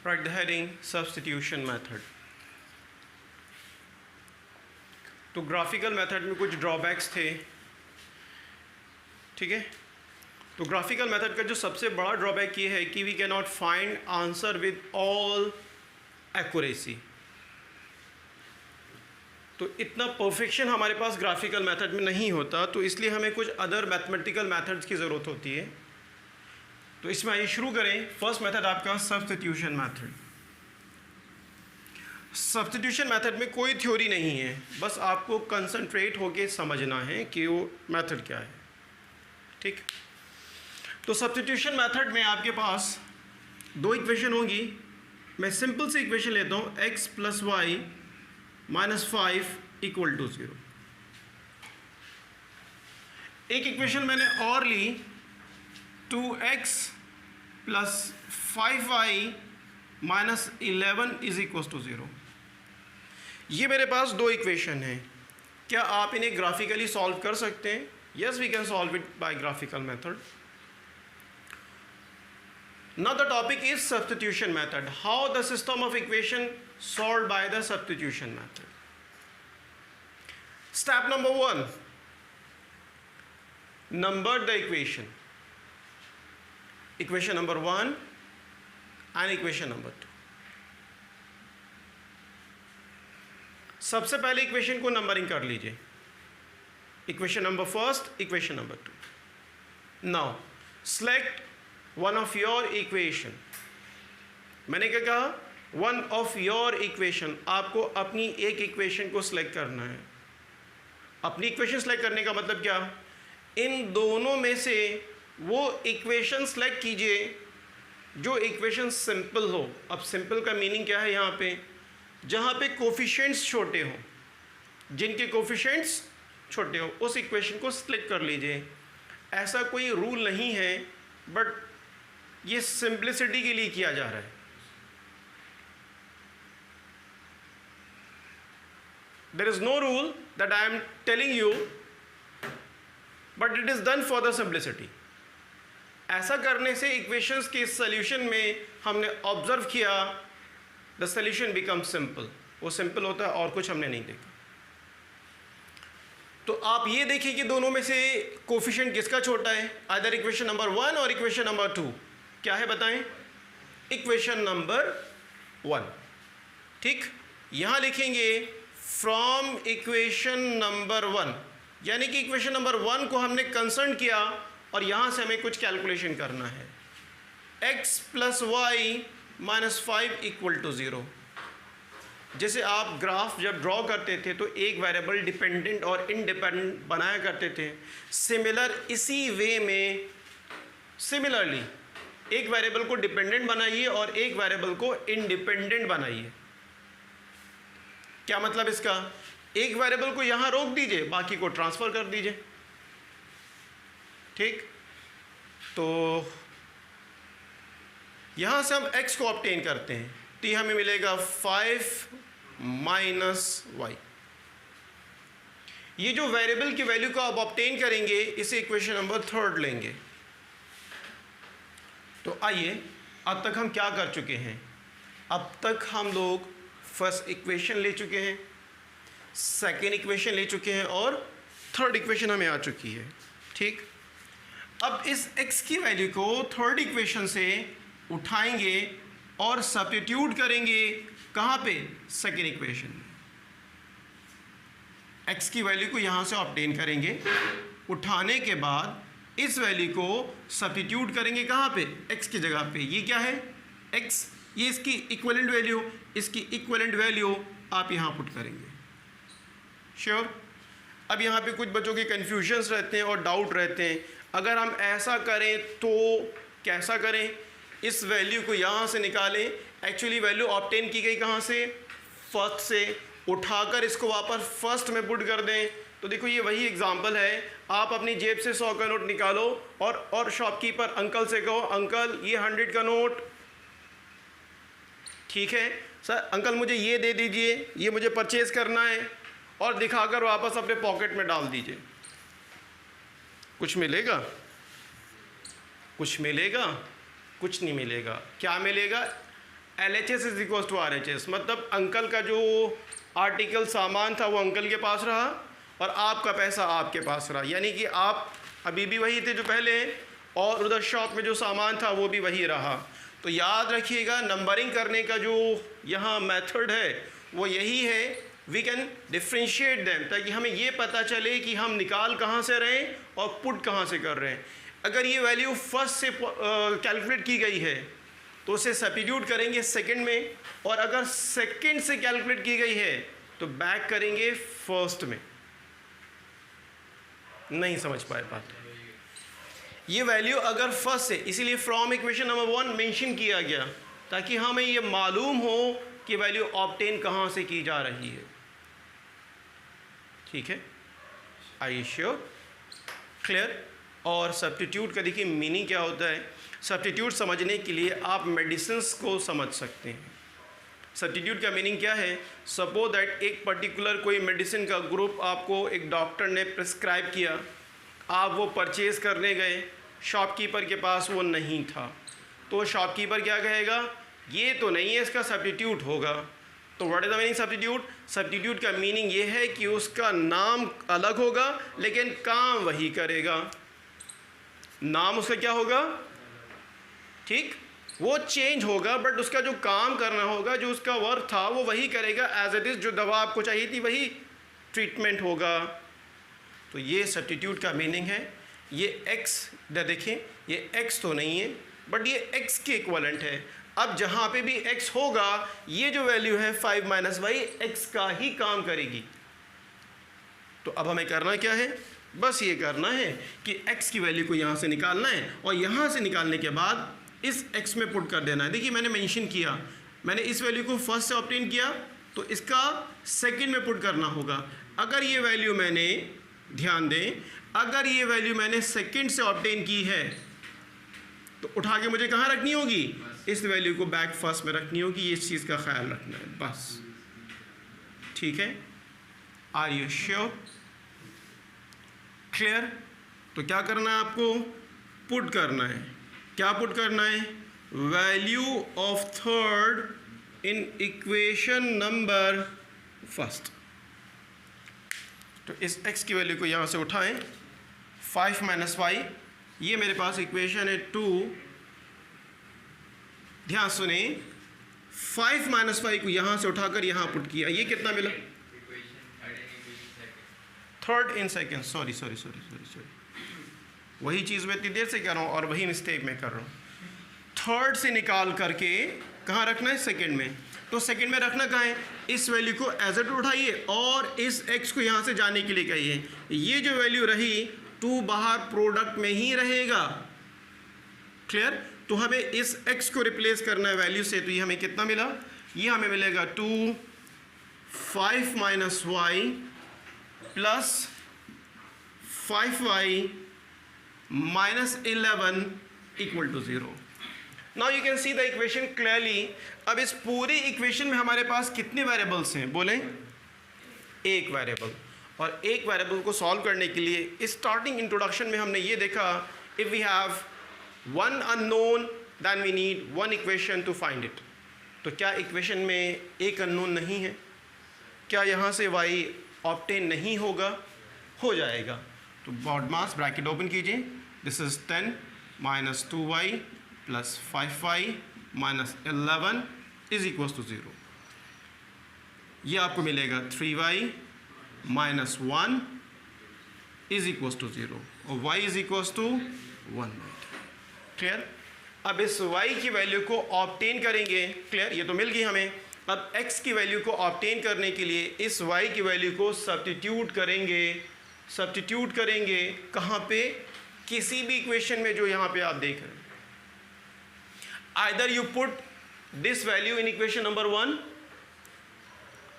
Write the heading substitution method. तो graphical method में कुछ ड्रॉबैक्स थे, ठीक है। तो ग्राफिकल मेथड का जो सबसे बड़ा ड्रॉबैक ये है कि we can not find answer with all accuracy. तो इतना परफेक्शन हमारे पास ग्राफिकल मेथड में नहीं होता, तो इसलिए हमें कुछ अदर मैथमेटिकल मेथड्स की ज़रूरत होती है। तो इसमें आइए शुरू करें। फर्स्ट मेथड आपका सब्स्टिट्यूशन मेथड। सब्स्टिट्यूशन मेथड में कोई थ्योरी नहीं है, बस आपको कंसंट्रेट होके समझना है कि वो मेथड क्या है, ठीक। तो सब्स्टिट्यूशन मेथड में आपके पास दो इक्वेशन होंगी। मैं सिंपल सी इक्वेशन लेता हूँ, x + y - 5 = 0। एक इक्वेशन मैंने और ली, 2x + 5y - 11 = 0। ये मेरे पास दो इक्वेशन हैं। क्या आप इन्हें ग्राफिकली सॉल्व कर सकते हैं? Yes, we can solve it by graphical method. Now the topic is substitution method. How the system of equation solved by the substitution method. Step number 1. Number the equation. Equation number 1 and equation number 2. सबसे पहले equation को numbering कर लीजिए। Equation number first, equation number 2. Now select one of your equation. मैंने क्या कहा? One of your equation. आपको अपनी एक इक्वेशन को सिलेक्ट करना है। अपनी इक्वेशन सिलेक्ट करने का मतलब क्या? इन दोनों में से वो इक्वेशन सिलेक्ट कीजिए जो इक्वेशन सिंपल हो। अब सिंपल का मीनिंग क्या है यहाँ पे? जहाँ पे कोफिशिएंट्स छोटे हों, जिनके कोफिशिएंट्स छोटे हों, उस इक्वेशन को सिलेक्ट कर लीजिए। ऐसा कोई रूल नहीं है, बट ये सिंप्लिसिटी के लिए किया जा रहा है। There is no rule that I am telling you, but it is done for the simplicity. ऐसा करने से इक्वेशंस के सॉल्यूशन में हमने ऑब्जर्व किया द सॉल्यूशन बिकम सिंपल। वो सिंपल होता है और कुछ हमने नहीं देखा। तो आप ये देखिए कि दोनों में से कोफिशिएंट किसका छोटा है, आइदर इक्वेशन नंबर 1 और इक्वेशन नंबर 2। क्या है बताएं? इक्वेशन नंबर 1, ठीक। यहां लिखेंगे फ्रॉम इक्वेशन नंबर 1, यानी कि इक्वेशन नंबर 1 को हमने कंसर्न किया और यहां से हमें कुछ कैलकुलेशन करना है। x + y - 5 = 0। जैसे आप ग्राफ जब ड्रॉ करते थे तो एक वेरिएबल डिपेंडेंट और इंडिपेंडेंट बनाया करते थे। सिमिलर इसी वे में सिमिलरली एक वेरिएबल को डिपेंडेंट बनाइए और एक वेरिएबल को इंडिपेंडेंट बनाइए। क्या मतलब इसका? एक वेरिएबल को यहां रोक दीजिए, बाकी को ट्रांसफर कर दीजिए, ठीक। तो यहां से हम x को ऑब्टेन करते हैं, तो ये हमें मिलेगा 5 - y। ये जो वेरिएबल की वैल्यू को आप ऑब्टेन करेंगे, इसे इक्वेशन नंबर 3 लेंगे। तो आइए, अब तक हम क्या कर चुके हैं? अब तक हम लोग फर्स्ट इक्वेशन ले चुके हैं, सेकेंड इक्वेशन ले चुके हैं और थर्ड इक्वेशन हमें आ चुकी है, ठीक। अब इस x की वैल्यू को थर्ड इक्वेशन से उठाएंगे और सब्स्टिट्यूट करेंगे कहाँ पे? सेकेंड इक्वेशन में। x की वैल्यू को यहाँ से ऑब्टेन करेंगे, उठाने के बाद इस वैल्यू को सब्स्टिट्यूट करेंगे कहाँ पे? x की जगह पे। ये क्या है? x, ये इसकी इक्विवेलेंट वैल्यू, इसकी इक्विवेलेंट वैल्यू आप यहाँ पुट करेंगे। श्योर? अब यहाँ पे कुछ बच्चों के कन्फ्यूजन्स रहते हैं और डाउट रहते हैं। अगर हम ऐसा करें तो कैसा करें? इस वैल्यू को यहाँ से निकालें। एक्चुअली वैल्यू ऑब्टेन की गई कहाँ से? फर्स्ट से। उठाकर इसको वापस फर्स्ट में पुट कर दें। तो देखो ये वही एग्जांपल है। आप अपनी जेब से 100 का नोट निकालो और शॉपकीपर अंकल से कहो, अंकल ये 100 का नोट, ठीक है सर, अंकल मुझे ये दे दीजिए, ये मुझे परचेज करना है, और दिखाकर वापस अपने पॉकेट में डाल दीजिए। कुछ मिलेगा? कुछ मिलेगा? कुछ नहीं मिलेगा। क्या मिलेगा? LHS is equal to RHS, मतलब अंकल का जो आर्टिकल सामान था वो अंकल के पास रहा और आपका पैसा आपके पास रहा, यानी कि आप अभी भी वही थे जो पहले, और उधर शॉप में जो सामान था वो भी वही रहा। तो याद रखिएगा नंबरिंग करने का जो यहाँ मेथड है वो यही है, वी कैन डिफ्रेंशिएट देम, ताकि हमें ये पता चले कि हम निकाल कहाँ से रहे हैं और पुट कहाँ से कर रहे हैं। अगर ये वैल्यू फर्स्ट से कैलकुलेट की गई है तो उसे सब्स्टिट्यूट करेंगे सेकंड में, और अगर सेकंड से कैलकुलेट की गई है तो बैक करेंगे फर्स्ट में। नहीं समझ पाए बात? ये वैल्यू अगर फर्स्ट से, इसीलिए फ्रॉम इक्वेशन नंबर 1 मेंशन किया गया ताकि हमें ये मालूम हो कि वैल्यू ऑब्टेन कहाँ से की जा रही है। ठीक है, आई श्योर? क्लियर? और सब्स्टिट्यूट का देखिए मीनिंग क्या होता है। सब्स्टिट्यूट समझने के लिए आप मेडिसिन्स को समझ सकते हैं। सब्स्टिट्यूट का मीनिंग क्या है? सपोज दैट एक पर्टिकुलर कोई मेडिसिन का ग्रुप आपको एक डॉक्टर ने प्रिस्क्राइब किया, आप वो परचेज़ करने गए, शॉपकीपर के पास वो नहीं था, तो शॉपकीपर क्या कहेगा, ये तो नहीं है, इसका सब्स्टिट्यूट होगा। तो what is the meaning substitute? Substitute का मीनिंग ये है कि उसका नाम अलग होगा लेकिन काम वही करेगा। नाम उसका क्या होगा? ठीक, वो चेंज होगा बट उसका जो काम करना होगा, जो उसका वर्क था वो वही करेगा एज इट इज़। जो दवा आपको चाहिए थी वही ट्रीटमेंट होगा। तो ये सब्स्टिट्यूट का मीनिंग है। ये x देखें, ये x तो नहीं है बट ये x के इक्वलेंट है। अब जहाँ पे भी x होगा ये जो वैल्यू है 5 - y x का ही काम करेगी। तो अब हमें करना क्या है? बस ये करना है कि x की वैल्यू को यहाँ से निकालना है और यहाँ से निकालने के बाद इस x में पुट कर देना है। देखिए मैंने मेंशन किया, मैंने इस वैल्यू को फर्स्ट से ऑब्टेन किया तो इसका सेकंड में पुट करना होगा। अगर ये वैल्यू मैंने, ध्यान दें, अगर ये वैल्यू मैंने सेकंड से ऑब्टेन की है तो उठा के मुझे कहाँ रखनी होगी? इस वैल्यू को बैक फर्स्ट में रखनी होगी। ये इस चीज़ का ख्याल रखना है बस। ठीक है, आर यू श्योर? क्लियर? तो क्या करना है आपको? पुट करना है। क्या पुट करना है? Value of third in equation number first. तो इस x की वैल्यू को यहाँ से उठाएं, 5 - y, ये मेरे पास इक्वेशन है 2। ध्यान सुने, 5 - y को यहाँ से उठाकर यहाँ पुट किया, ये कितना मिला? थर्ड इन सेकेंड, सॉरी, वही चीज़ मैं इतनी देर से कर रहा हूँ और वही मिस्टेक मैं कर रहा हूँ। थर्ड से निकाल करके कहाँ रखना है? सेकेंड में। तो सेकंड में रखना कहाँ है? इस वैल्यू को एज इट उठाइए और इस x को यहाँ से जाने के लिए कहिए। ये जो वैल्यू रही 2 बाहर प्रोडक्ट में ही रहेगा। क्लियर? तो हमें इस x को रिप्लेस करना है वैल्यू से। तो ये हमें कितना मिला? ये हमें मिलेगा 2 5 - y plus 5y - 11 equal to 0। Now you can see the equation clearly. अब इस पूरी इक्वेशन में हमारे पास कितने वेरिएबल्स हैं? बोलें, एक वेरिएबल। और एक वेरिएबल को सॉल्व करने के लिए स्टार्टिंग इंट्रोडक्शन में हमने ये देखा, if we have one unknown then we need one equation to find it. तो क्या इक्वेशन में एक अननोन नहीं है? क्या यहाँ से y ऑब्टेन नहीं होगा? हो जाएगा। तो बॉडमास ब्रैकेट ओपन कीजिए, this is 10 - 2y plus 5y - 11 is equal to 0। ये आपको मिलेगा 3y - 1 इज इक्वल टू 0 और y is equal to 1/2। Clear? अब इस y की वैल्यू को ऑब्टेन करेंगे। क्लियर? ये तो मिल गई हमें। अब x की वैल्यू को ऑब्टेन करने के लिए इस y की वैल्यू को सब्स्टिट्यूट करेंगे। सब्स्टिट्यूट करेंगे कहाँ पे? किसी भी इक्वेशन में जो यहाँ पे आप देख रहे हैं। Either you put this value in equation number 1,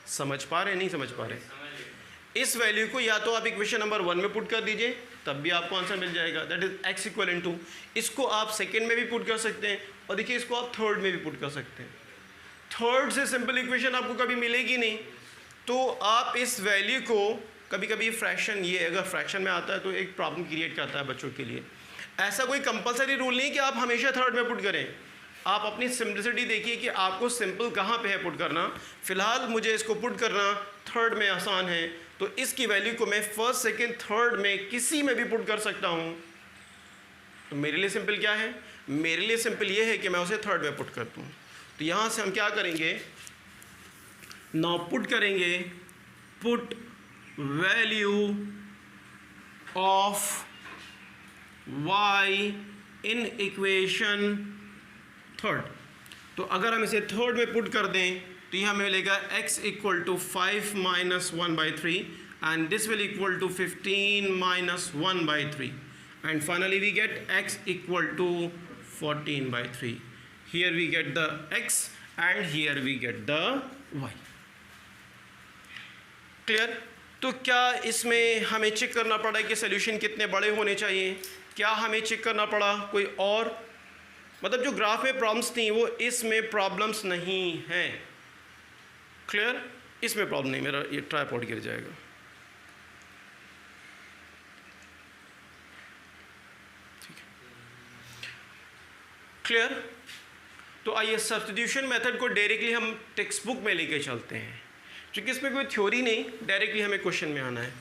समझ पा रहे हैं? नहीं समझ पा रहे? इस वैल्यू को या तो आप इक्वेशन नंबर 1 में पुट कर दीजिए, तब भी आपको आंसर मिल जाएगा, that is x equal to. इसको आप सेकेंड में भी पुट कर सकते हैं और देखिए इसको आप थर्ड में भी पुट कर सकते हैं। थर्ड से सिंपल इक्वेशन आपको कभी मिलेगी नहीं, तो आप इस वैल्यू को कभी कभी फ्रैक्शन, ये अगर फ्रैक्शन में आता है तो एक प्रॉब्लम क्रिएट करता है बच्चों के लिए। ऐसा कोई कंपलसरी रूल नहीं कि आप हमेशा थर्ड में पुट करें। आप अपनी सिंपलिसिटी देखिए कि आपको सिंपल कहाँ पे है पुट करना। फिलहाल मुझे इसको पुट करना थर्ड में आसान है, तो इसकी वैल्यू को मैं फर्स्ट सेकेंड थर्ड में किसी में भी पुट कर सकता हूँ। तो मेरे लिए सिंपल क्या है, मेरे लिए सिंपल ये है कि मैं उसे थर्ड में पुट कर दूँ। तो यहाँ से हम क्या करेंगे, नाउ पुट करेंगे, put value of y in equation third. तो अगर हम इसे थर्ड में पुट कर दें तो यह हमें मिलेगा x equal to 5 minus 1/3 and this will equal to 15 minus 1/3 and finally we get x equal to 14/3। Here we get the x and here we get the y। Clear? तो क्या इसमें हमें चेक करना पड़ा कि सॉल्यूशन कितने बड़े होने चाहिए? क्या हमें चेक करना पड़ा कोई और, मतलब जो ग्राफ में प्रॉब्लम्स थी वो इसमें प्रॉब्लम्स नहीं हैं। क्लियर? इसमें प्रॉब्लम नहीं, मेरा ये ट्राइपॉड गिर जाएगा। ठीक है, क्लियर? तो आइए सब्स्टिट्यूशन मेथड को डायरेक्टली हम टेक्स्ट बुक में लेके चलते हैं, क्योंकि इसमें कोई थ्योरी नहीं, डायरेक्टली हमें क्वेश्चन में आना है।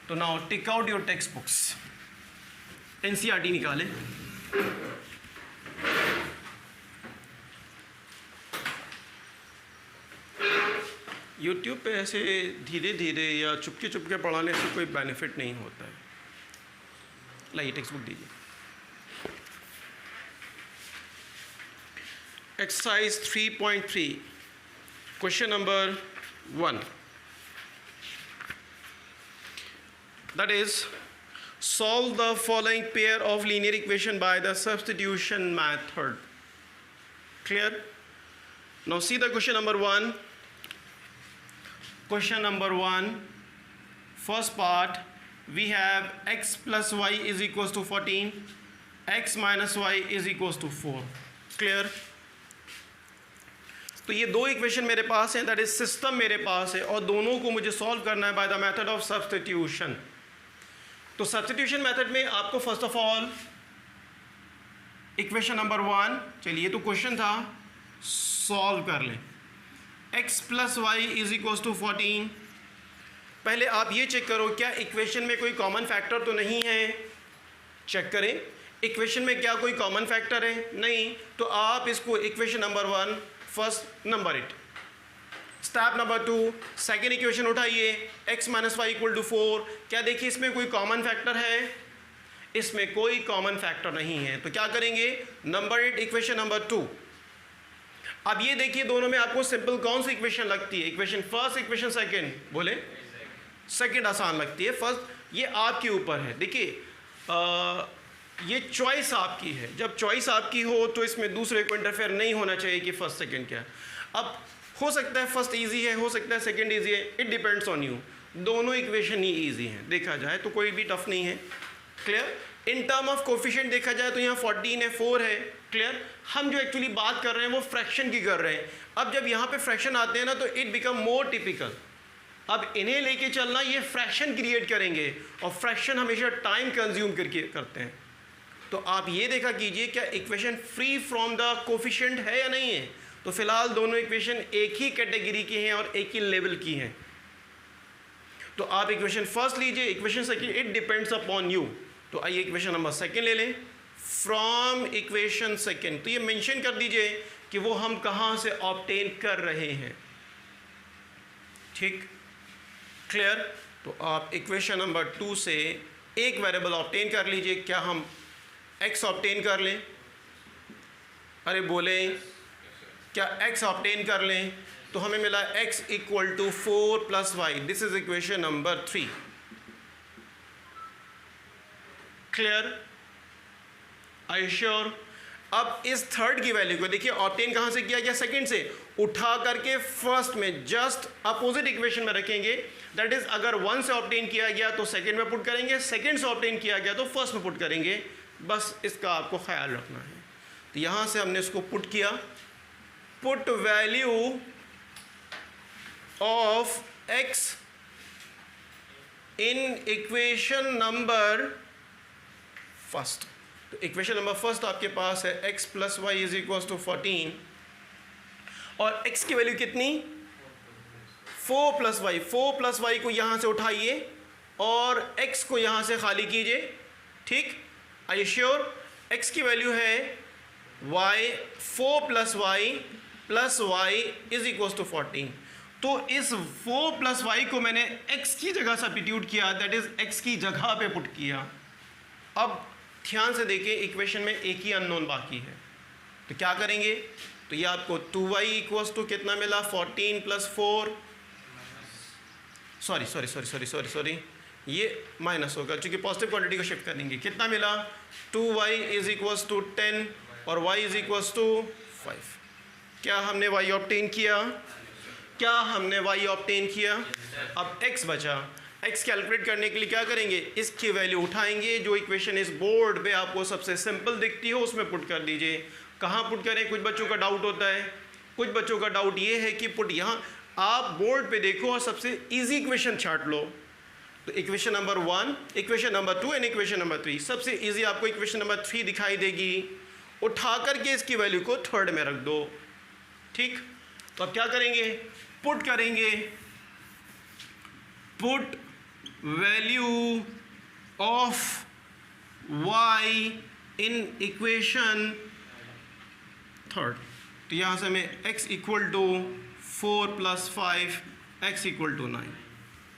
तो now tick out your text books, NCERT निकालें। यूट्यूब पे ऐसे धीरे धीरे या चुपके चुपके पढ़ाने से कोई बेनिफिट नहीं होता है। लाइए टेक्स्ट बुक दीजिए। Exercise 3.3 question number 1, that is solve the following pair of linear equation by the substitution method. Clear? Now see the question number 1. Question number 1, first part, we have x plus y is equals to 14, x minus y is equals to 4. Clear? तो ये दो equation मेरे पास हैं, that is system मेरे पास है, और दोनों को मुझे सॉल्व करना है by the method of substitution. तो सब्स्टिट्यूशन मेथड में आपको first of all equation number 1, चलिए ये तो क्वेश्चन था, सॉल्व कर लें। x plus y is equals to 14। पहले आप ये चेक करो क्या इक्वेशन में कोई कॉमन फैक्टर तो नहीं है, चेक करें इक्वेशन में क्या कोई कॉमन फैक्टर है, नहीं, तो आप इसको equation number 1 first number it. Step number 2, second equation उठाइए, x minus y equal to 4। क्या देखिए इसमें कोई कॉमन फैक्टर है, इसमें कोई कॉमन फैक्टर नहीं है, तो क्या करेंगे, नंबर इट इक्वेशन नंबर 2। अब ये देखिए दोनों में आपको सिंपल कौन सी इक्वेशन लगती है, इक्वेशन फर्स्ट इक्वेशन सेकंड, बोले सेकंड आसान लगती है, फर्स्ट ये आपके ऊपर है। देखिए ये चॉइस आपकी है, जब चॉइस आपकी हो तो इसमें दूसरे को इंटरफेयर नहीं होना चाहिए कि फर्स्ट सेकंड क्या है। अब हो सकता है फर्स्ट इजी है, हो सकता है सेकंड इजी है, इट डिपेंड्स ऑन यू। दोनों इक्वेशन ही इजी हैं देखा जाए तो, कोई भी टफ नहीं है। Clear? In term of coefficient देखा जाए तो यहाँ 14 है, 4 है। क्लियर? हम जो एक्चुअली बात कर रहे हैं वो फ्रैक्शन की कर रहे हैं। अब जब यहाँ पे फ्रैक्शन आते हैं ना तो इट बिकम मोर टिपिकल। अब इन्हें लेके चलना, ये फ्रैक्शन क्रिएट करेंगे, और फ्रैक्शन हमेशा टाइम कंज्यूम करके करते हैं। तो आप ये देखा कीजिए क्या equation free from the coefficient है या नहीं है। तो फिलहाल दोनों इक्वेशन एक ही कैटेगरी की हैं और एक ही लेवल की हैं। तो आप इक्वेशन फर्स्ट लीजिए, equation second it depends upon you. तो आइए इक्वेशन नंबर सेकंड ले लें, फ्रॉम इक्वेशन सेकंड। तो ये मेंशन कर दीजिए कि वो हम कहाँ से ऑब्टेन कर रहे हैं। ठीक, क्लियर? तो आप इक्वेशन नंबर 2 से एक वेरिएबल ऑब्टेन कर लीजिए। क्या हम x ऑब्टेन कर लें? अरे बोले क्या x ऑब्टेन कर लें? तो हमें मिला x equal to 4 plus y, this is equation number 3। Clear? I you sure? अब इस थर्ड की वैल्यू को देखिए ऑब्टेन कहाँ से किया गया, सेकंड से उठा करके फर्स्ट में जस्ट अपोजिट इक्वेशन में रखेंगे। दैट इज अगर 1 से ऑब्टेन किया गया तो सेकंड में पुट करेंगे, सेकंड से ऑब्टेन किया गया तो फर्स्ट में पुट करेंगे। बस इसका आपको ख्याल रखना है। तो यहाँ से हमने इसको पुट किया, put value of x in equation number first. तो इक्वेशन नंबर फर्स्ट आपके पास है x plus y is equal to 14 और x की वैल्यू कितनी 4 प्लस वाई को यहाँ से उठाइए और x को यहाँ से खाली कीजिए, ठीक। आई श्योर x की वैल्यू है y 4 + y is equal to 14। तो इस 4 + y को मैंने x की जगह सब्स्टिट्यूट किया, दैट इज x की जगह पे पुट किया। अब ध्यान से देखिए इक्वेशन में एक ही अननोन बाकी है, तो क्या करेंगे, तो ये आपको 2y इक्वल्स टू कितना मिला 14 + 4, सॉरी ये माइनस होगा क्योंकि पॉजिटिव क्वांटिटी को शिफ्ट करेंगे, कितना मिला 2y इज इक्वल्स टू 10 और y इज इक्वल्स टू 5। क्या हमने y ऑब्टेन किया, अब x बचा। x कैलकुलेट करने के लिए क्या करेंगे, इसकी वैल्यू उठाएंगे, जो इक्वेशन इस बोर्ड पे आपको सबसे सिंपल दिखती हो उसमें पुट कर दीजिए। कहाँ पुट करें, कुछ बच्चों का डाउट होता है, कुछ बच्चों का डाउट ये है कि पुट यहाँ, आप बोर्ड पे देखो और सबसे इजी इक्वेशन छांट लो। तो equation number 1, equation number 2 and equation number 3, सबसे इजी आपको इक्वेशन नंबर 3 दिखाई देगी। उठा करके इसकी वैल्यू को थर्ड में रख दो, ठीक। तो अब क्या करेंगे, पुट करेंगे, put value of y in equation third. तो यहाँ से हमें x equal to 4 + 5 x equal to 9,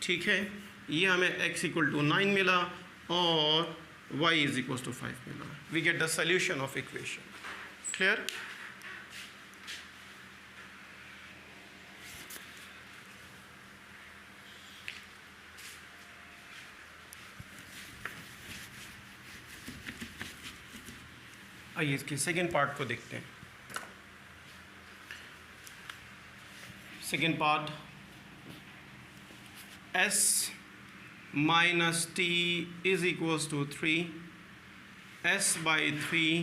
ठीक है। ये हमें x इक्वल टू 9 मिला और y इज इक्वल टू 5 मिला। We get the solution of equation. Clear? आइए इसके सेकेंड पार्ट को देखते हैं। Second part, s minus t is equals to 3, s by 3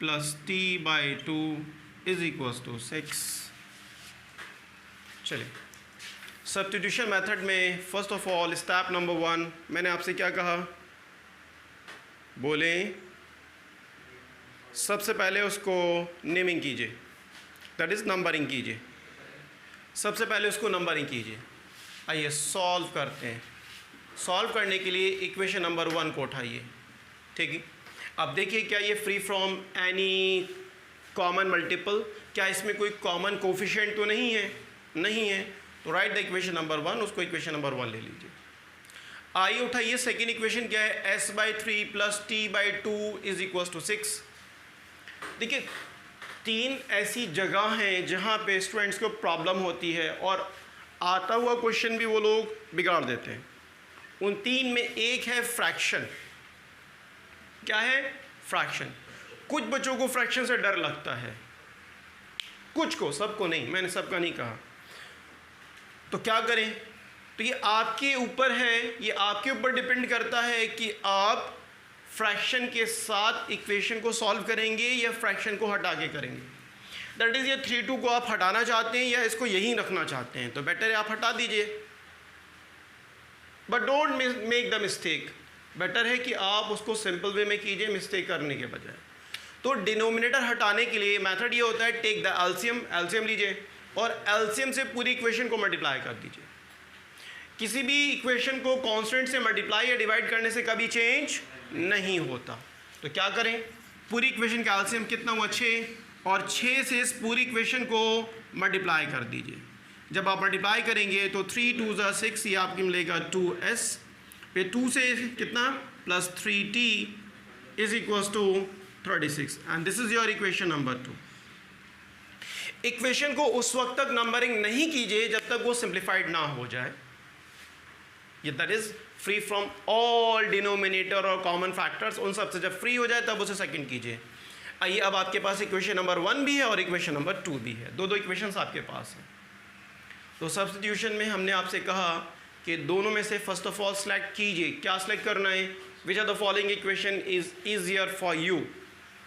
plus t by 2 is equals to 6। चलिए substitution method में first of all step number 1 मैंने आपसे क्या कहा, बोलें, सबसे पहले उसको नेमिंग कीजिए, दैट इज़ नंबरिंग कीजिए, सबसे पहले उसको नंबरिंग कीजिए। आइए सॉल्व करते हैं। सॉल्व करने के लिए इक्वेशन नंबर 1 को उठाइए, ठीक है। अब देखिए क्या ये free from any common multiple, क्या इसमें कोई कॉमन कोफिशिएंट तो नहीं है, नहीं है, तो राइट द इक्वेशन नंबर 1, उसको इक्वेशन नंबर 1 ले लीजिए। आइए उठाइए सेकेंड इक्वेशन क्या है, s by 3 plus t by 2 is equal to 6। देखिए 3 ऐसी जगह हैं जहाँ पे स्टूडेंट्स को प्रॉब्लम होती है और आता हुआ क्वेश्चन भी वो लोग बिगाड़ देते हैं। उन 3 में एक है फ्रैक्शन। क्या है? फ्रैक्शन। कुछ बच्चों को फ्रैक्शन से डर लगता है, कुछ को, सबको नहीं, मैंने सबका नहीं कहा। तो क्या करें, तो ये आपके ऊपर है, ये आपके ऊपर डिपेंड करता है कि आप फ्रैक्शन के साथ इक्वेशन को सॉल्व करेंगे या फ्रैक्शन को हटा के करेंगे। दैट इज़ ये 3/2 को आप हटाना चाहते हैं या इसको यहीं रखना चाहते हैं, तो बेटर है आप हटा दीजिए, but don't make the mistake. Better है कि आप उसको सिंपल वे में कीजिए मिस्टेक करने के बजाय। तो डिनोमिनेटर हटाने के लिए मेथड ये होता है, टेक द एलसीएम, एलसीएम लीजिए और एलसीएम से पूरी इक्वेशन को मल्टीप्लाई कर दीजिए। किसी भी इक्वेशन को कांस्टेंट से मल्टीप्लाई या डिवाइड करने से कभी चेंज नहीं होता। तो क्या करें, पूरी इक्वेशन का एलसीएम कितना हुआ 6, और 6 से इस पूरी इक्वेशन को मल्टीप्लाई कर दीजिए। जब आप मल्टीप्लाई करेंगे तो 3 2 ज़ा 6, ये आपकी मिलेगा 2s, फिर 2 से कितना plus 3t is equals to 36, and this is your equation number 2। Equation को उस वक्त तक नंबरिंग नहीं कीजिए जब तक वो सिंप्लीफाइड ना हो जाए, ये that is free from all denominator और कॉमन फैक्टर्स, उन सब से जब फ्री हो जाए तब उसे सेकंड कीजिए। आइए अब आपके पास इक्वेशन नंबर 1 भी है और इक्वेशन नंबर 2 भी है, दो इक्वेशंस आपके पास हैं। तो सब्स्टिट्यूशन में हमने आपसे कहा कि दोनों में से फर्स्ट ऑफ ऑल सेलेक्ट कीजिए, क्या सेलेक्ट करना है, which are the following equation is easier for you,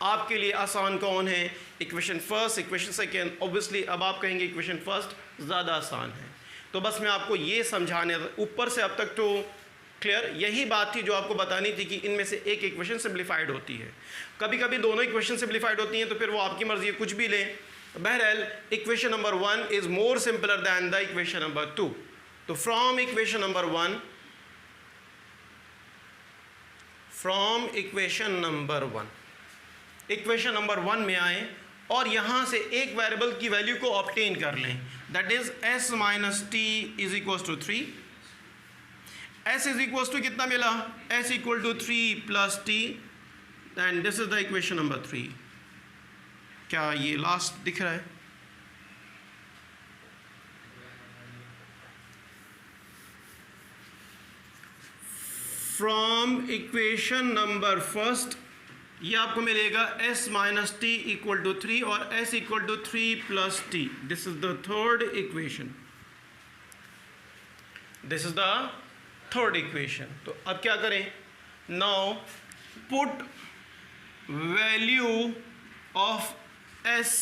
आपके लिए आसान कौन है, equation first, equation second. Obviously अब आप कहेंगे इक्वेशन फर्स्ट ज़्यादा आसान है, तो बस मैं आपको ये समझाने, ऊपर से अब तक तो क्लियर? यही बात थी जो आपको बतानी थी कि इनमें से एक इक्वेशन सिंप्लीफाइड होती है। कभी कभी दोनों इक्वेशन सिंप्लीफाइड होती हैं तो फिर वो आपकी मर्जी है, कुछ भी लें। बहरहाल equation number 1 is more simpler than the equation number 2। तो from equation number 1 equation number 1 में आए और यहां से एक वेरिएबल की वैल्यू को ऑब्टेन कर लें, that is s minus t is equal to 3। s is equal to कितना मिला? s equal to 3 plus t, and this is the equation number 3। क्या ये लास्ट दिख रहा है? फ्रॉम इक्वेशन नंबर फर्स्ट ये आपको मिलेगा s minus t equal to 3 और s equal to 3 plus t. This is the third equation, this is the third equation. तो अब क्या करें? Now put value of s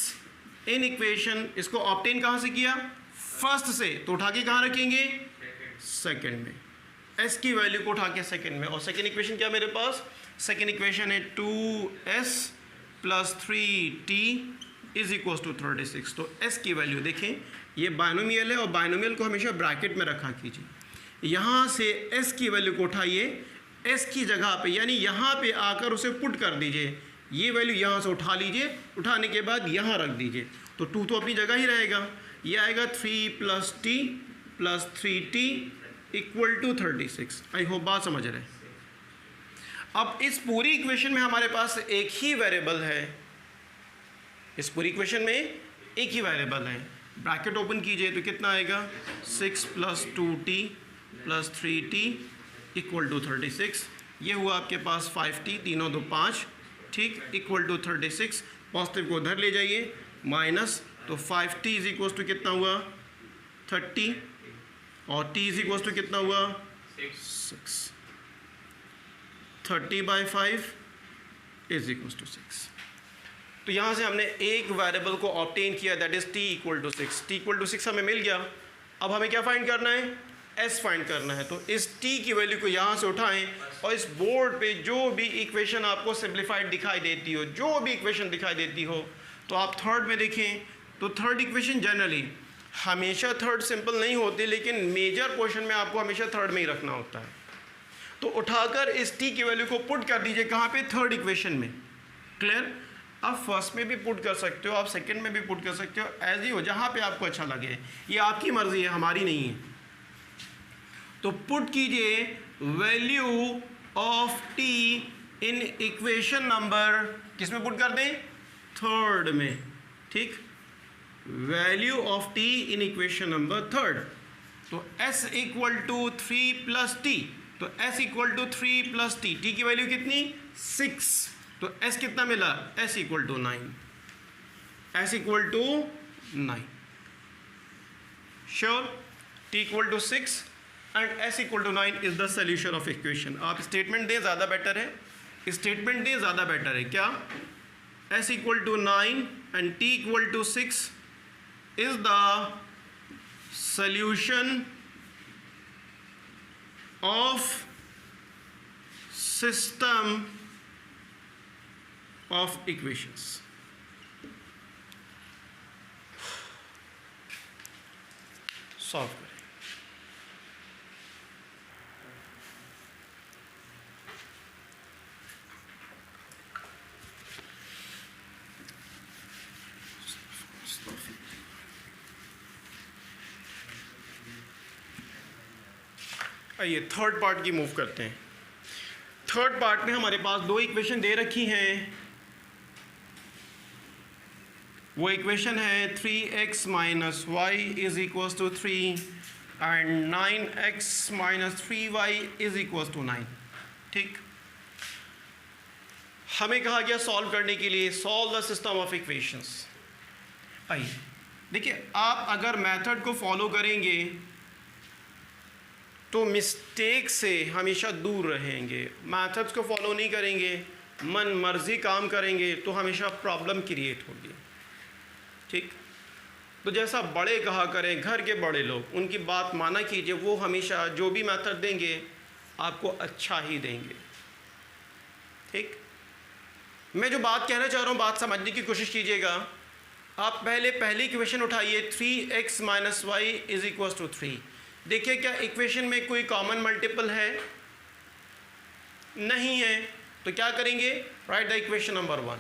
in equation. इसको obtain कहाँ से किया? फर्स्ट से, तो उठा के कहाँ रखेंगे? सेकंड में। s की वैल्यू को उठा के सेकंड में, और सेकंड इक्वेशन क्या मेरे पास? सेकेंड इक्वेशन है 2s plus 3t is equal to 36। तो s की वैल्यू देखें, ये बाइनोमियल है और बाइनोमियल को हमेशा ब्रैकेट में रखा कीजिए। यहाँ से s की वैल्यू को उठाइए, s की जगह पे यानी यहाँ पे आकर उसे पुट कर दीजिए। ये वैल्यू यहाँ से उठा लीजिए, उठाने के बाद यहाँ रख दीजिए, तो 2 तो अपनी जगह ही रहेगा। ये आएगा 3 plus t plus 3t equal to 36। I hope बात समझ रहे हैं। अब इस पूरी इक्वेशन में हमारे पास एक ही वेरिएबल है, इस पूरी इक्वेशन में एक ही वेरिएबल है। ब्रैकेट ओपन कीजिए तो कितना आएगा? 6 plus 2t plus 3t equal to 36। ये हुआ आपके पास 5t, तीनों दो 5, ठीक, इक्वल टू 36। पॉजिटिव को उधर ले जाइए, माइनस, तो 5t इज इक्वल टू कितना हुआ? 30, और t इज इक्वल टू कितना हुआ? 6। 30/5 इज इक्वल टू 6। तो यहाँ से हमने एक वेरिएबल को ऑब्टेन किया, that is t equal to 6। t equal to 6 हमें मिल गया। अब हमें क्या फाइंड करना है? s फाइंड करना है। तो इस t की वैल्यू को यहाँ से उठाएं और इस बोर्ड पे जो भी इक्वेशन आपको सिंप्लीफाइड दिखाई देती हो, जो भी इक्वेशन दिखाई देती हो, तो आप थर्ड में देखें। तो थर्ड इक्वेशन जनरली हमेशा थर्ड सिंपल नहीं होती, लेकिन मेजर पोर्शन में आपको हमेशा थर्ड में ही रखना होता है। तो उठाकर इस t की वैल्यू को पुट कर दीजिए, कहाँ पे? थर्ड इक्वेशन में। क्लियर? आप फर्स्ट में भी पुट कर सकते हो, आप सेकंड में भी पुट कर सकते हो, एज ही हो, जहाँ पे आपको अच्छा लगे। ये आपकी मर्जी है, हमारी नहीं है। तो पुट कीजिए value of t in equation number, किस में पुट कर दें? थर्ड में, ठीक। Value of t in equation number third. तो s equal to 3 plus t, तो s equal to 3 plus t, t की वैल्यू कितनी? 6। तो s कितना मिला? s equal to 9, s equal to 9। Sure? t equal to 6 and s equal to 9 is the solution of equation. आप statement दें, ज़्यादा better है। स्टेटमेंट दें, ज़्यादा बेटर है। क्या? s equal to 9 and t equal to 6 is the solution of system of equations। Solve करें। आइए थर्ड पार्ट की मूव करते हैं। थर्ड पार्ट में हमारे पास दो इक्वेशन दे रखी हैं। वो इक्वेशन है 3x minus y is equal to 3 and 9x minus 3y is equal to 9। ठीक, हमें कहा गया सॉल्व करने के लिए solve the system of equations. आइए देखिए, आप अगर मेथड को फॉलो करेंगे तो मिस्टेक से हमेशा दूर रहेंगे। मेथड्स को फॉलो नहीं करेंगे, मन मर्जी काम करेंगे तो हमेशा प्रॉब्लम क्रिएट होगी। ठीक, तो जैसा बड़े कहा करें, घर के बड़े लोग, उनकी बात माना कीजिए। वो हमेशा जो भी मेथड देंगे आपको अच्छा ही देंगे। ठीक, मैं जो बात कहना चाह रहा हूँ बात समझने की कोशिश कीजिएगा। आप पहली इक्वेशन उठाइए, 3x minus y is equal to 3। देखिए क्या इक्वेशन में कोई कॉमन मल्टीपल है? नहीं है। तो क्या करेंगे? Write the equation number 1।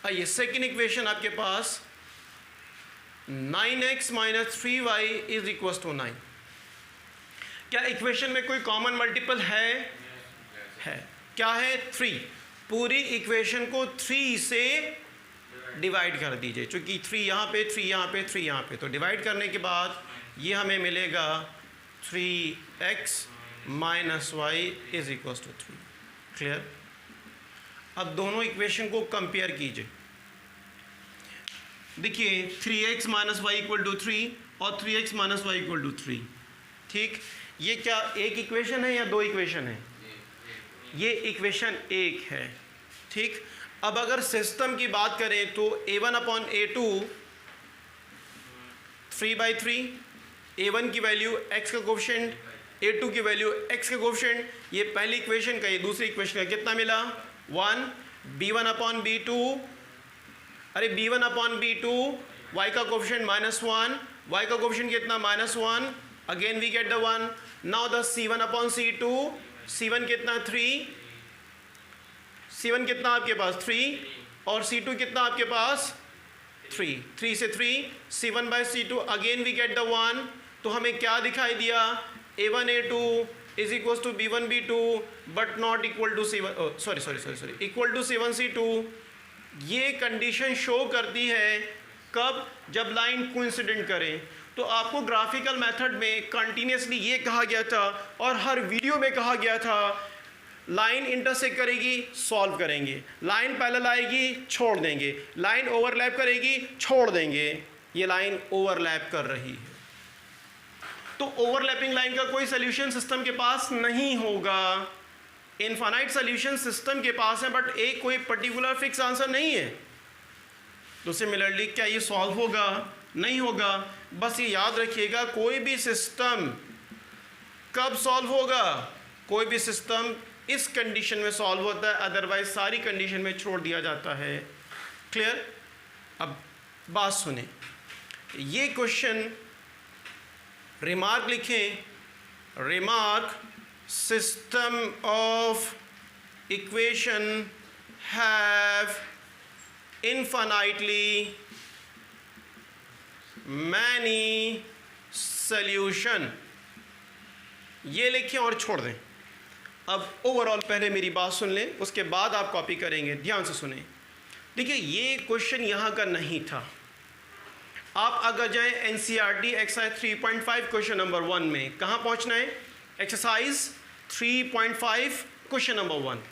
आइए सेकेंड इक्वेशन आपके पास 9x minus 3y is equal to 9। क्या इक्वेशन में कोई कॉमन मल्टीपल है? है। क्या है? 3। पूरी इक्वेशन को 3 से डिवाइड कर दीजिए, चूंकि 3 यहाँ पे, 3 यहाँ पे, 3 यहाँ पे, तो डिवाइड करने के बाद ये हमें मिलेगा 3x minus y is equal to 3। Clear? अब दोनों इक्वेशन को कंपेयर कीजिए। देखिए 3x minus y equal to 3 और 3x minus y equal to 3। ठीक, ये क्या एक इक्वेशन है या दो इक्वेशन है? ये इक्वेशन एक है। ठीक, अब अगर सिस्टम की बात करें तो a1 अपॉन a2 3/3, a1 की वैल्यू x का कोफिशिएंट, a2 की वैल्यू x का कोफिशिएंट। ये पहली इक्वेशन का, ये दूसरी इक्वेशन का कितना मिला? 1। b1 अपॉन b2, अरे b1 अपॉन b2 y का कोफिशिएंट -1, y का कोफिशिएंट कितना? -1। Again we get the 1। Now the c1 upon c2, c1 कितना? 3, c1 कितना आपके पास? 3, और c2 कितना आपके पास? 3। 3 से 3, c1 by c2, again we get the 1। तो हमें क्या दिखाई दिया? a1 a2 is equal to b1 b2 but not equal to c1, sorry equal to c1 c2। ये कंडीशन शो करती है कब? जब लाइन कोइंसिडेंट करें। तो आपको ग्राफिकल मेथड में कंटिन्यूसली ये कहा गया था और हर वीडियो में कहा गया था, लाइन इंटरसेक्ट करेगी सॉल्व करेंगे, लाइन पैरेलल आएगी छोड़ देंगे, लाइन ओवरलैप करेगी छोड़ देंगे। ये लाइन ओवरलैप कर रही है, तो ओवरलैपिंग लाइन का कोई सोल्यूशन सिस्टम के पास नहीं होगा। इनफाइनाइट सोल्यूशन सिस्टम के पास है, बट एक कोई पर्टिकुलर फिक्स आंसर नहीं है। तो सिमिलरली क्या ये सॉल्व होगा? नहीं होगा। बस ये याद रखिएगा, कोई भी सिस्टम कब सॉल्व होगा? कोई भी सिस्टम इस कंडीशन में सॉल्व होता है, अदरवाइज सारी कंडीशन में छोड़ दिया जाता है। क्लियर? अब बात सुने, ये क्वेश्चन रिमार्क लिखें, remark system of equation have infinitely many solution। ये लिखें और छोड़ दें। अब ओवरऑल पहले मेरी बात सुन लें, उसके बाद आप कॉपी करेंगे। ध्यान से सुने। देखिए ये क्वेश्चन यहाँ का नहीं था। आप अगर जाएं एनसीईआरटी एक्सरसाइज 3.5 क्वेश्चन नंबर 1 में, कहाँ पहुँचना है? Exercise 3.5 question number 1।